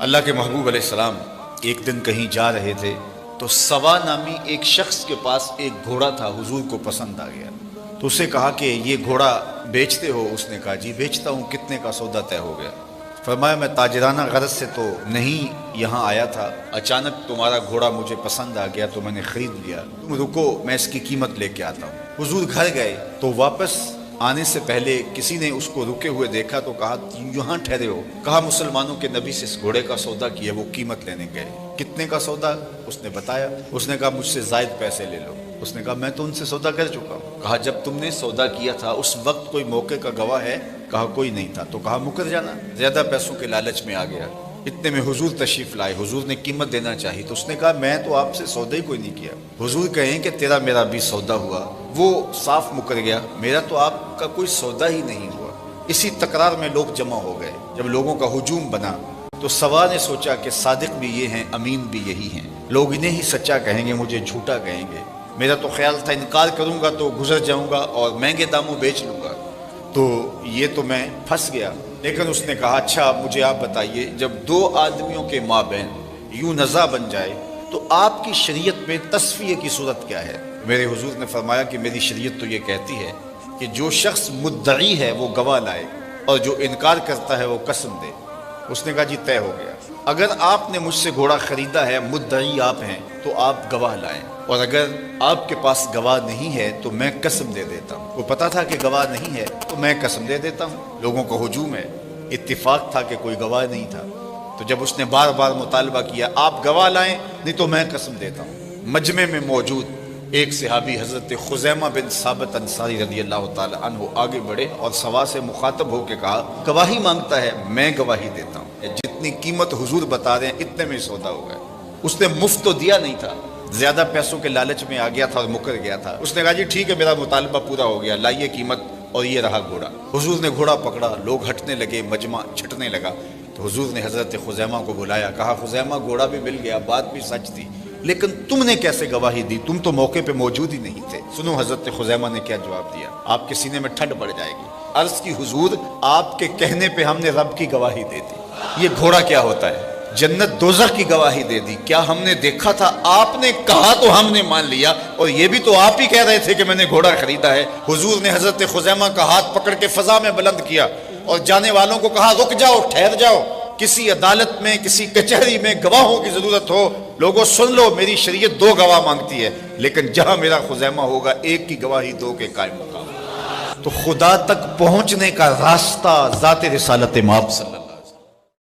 اللہ کے محبوب علیہ السلام ایک دن کہیں جا رہے تھے تو سوا نامی ایک شخص کے پاس ایک گھوڑا تھا، حضور کو پسند آ گیا تو اسے کہا کہ یہ گھوڑا بیچتے ہو؟ اس نے کہا جی بیچتا ہوں، کتنے کا سودا طے ہو گیا؟ فرمایا میں تاجرانہ غرض سے تو نہیں یہاں آیا تھا، اچانک تمہارا گھوڑا مجھے پسند آ گیا تو میں نے خرید لیا، تم رکو میں اس کی قیمت لے کے آتا ہوں۔ حضور گھر گئے تو واپس آنے سے پہلے کسی نے اس کو رکے ہوئے دیکھا تو کہا یہاں ٹھہرے ہو؟ کہا مسلمانوں کے نبی سے اس گھوڑے کا سودا کیا، وہ قیمت لینے گئے۔ کتنے کا سودا؟ اس نے بتایا۔ اس نے کہا مجھ سے زائد پیسے لے لو۔ اس نے کہا میں تو ان سے سودا کر چکا ہوں۔ کہا جب تم نے سودا کیا تھا اس وقت کوئی موقع کا گواہ ہے؟ کہا کوئی نہیں تھا۔ تو کہا مکر جانا، زیادہ پیسوں کے لالچ میں آ گیا۔ اتنے میں حضور تشریف لائے، حضور نے قیمت دینا چاہی تو اس نے کہا میں تو آپ سے سودا ہی کوئی نہیں کیا۔ حضور کہیں کہ تیرا میرا بھی سودا ہوا، وہ صاف مکر گیا، میرا تو آپ کا کوئی سودا ہی نہیں ہوا۔ اسی تکرار میں لوگ جمع ہو گئے۔ جب لوگوں کا ہجوم بنا تو سوا نے سوچا کہ صادق بھی یہ ہیں، امین بھی یہی ہیں، لوگ انہیں ہی سچا کہیں گے، مجھے جھوٹا کہیں گے۔ میرا تو خیال تھا انکار کروں گا تو گزر جاؤں گا اور مہنگے داموں بیچ لوں گا، تو یہ تو میں پھنس گیا۔ لیکن اس نے کہا اچھا مجھے آپ بتائیے، جب دو آدمیوں کے مابین یوں نزاع بن جائے تو آپ کی شریعت میں تصفیہ کی صورت کیا ہے؟ میرے حضور نے فرمایا کہ میری شریعت تو یہ کہتی ہے کہ جو شخص مدعی ہے وہ گواہ لائے اور جو انکار کرتا ہے وہ قسم دے۔ اس نے کہا جی طے ہو گیا، اگر آپ نے مجھ سے گھوڑا خریدا ہے، مدعی آپ ہیں تو آپ گواہ لائیں، اور اگر آپ کے پاس گواہ نہیں ہے تو میں قسم دے دیتا ہوں۔ وہ پتا تھا کہ گواہ نہیں ہے تو میں قسم دے دیتا ہوں۔ لوگوں کو ہجوم ہے، اتفاق تھا کہ کوئی گواہ نہیں تھا، تو جب اس نے بار بار مطالبہ کیا آپ گواہ لائیں نہیں تو میں قسم دیتا ہوں۔ مجمع میں موجود ایک صحابی حضرت خزیمہ بن ثابت انصاری رضی اللہ تعالی عنہ آگے بڑھے اور سوا سے مخاطب ہو کے کہا گواہی مانگتا ہے، میں گواہی دیتا ہوں، جتنی قیمت حضور بتا رہے ہیں اتنے میں سودا ہو گیا۔ اس نے مفت تو دیا نہیں تھا، زیادہ پیسوں کے لالچ میں آ گیا تھا اور مکر گیا تھا۔ اس نے کہا جی ٹھیک ہے میرا مطالبہ پورا ہو گیا، لائیے قیمت، اور یہ رہا گھوڑا۔ حضور نے گھوڑا پکڑا، لوگ ہٹنے لگے، مجمع چھٹنے لگا، تو حضور نے حضرت خزیمہ کو بلایا، کہا خزیمہ گھوڑا بھی مل گیا، بات بھی سچ تھی، لیکن تم نے کیسے گواہی دی؟ تم تو موقع پہ موجود ہی نہیں تھے۔ سنو حضرت خزیمہ نے کیا جواب دیا، آپ کے سینے میں ٹھنڈ پڑ جائے گی۔ عرض کی حضور آپ کے کہنے پہ ہم نے رب کی گواہی دے دی۔ یہ گھوڑا کیا ہوتا ہے؟ جنت دوزخ کی گواہی دے دی۔ کیا ہم نے دیکھا تھا؟ آپ نے کہا تو ہم نے مان لیا، اور یہ بھی تو آپ ہی کہہ رہے تھے کہ میں نے گھوڑا خریدا ہے۔ حضور نے حضرت خزیمہ کا ہاتھ پکڑ کے فضا میں بلند کیا اور جانے والوں کو کہا رک جاؤ، ٹھہر جاؤ، کسی عدالت میں کسی کچہری میں گواہوں کی ضرورت ہو، لوگوں سن لو، میری شریعت دو گواہ مانگتی ہے، لیکن جہاں میرا خزیمہ ہوگا ایک کی گواہی دو کے قائم مقام۔ تو خدا تک پہنچنے کا راستہ ذات رسالت مآب صلی اللہ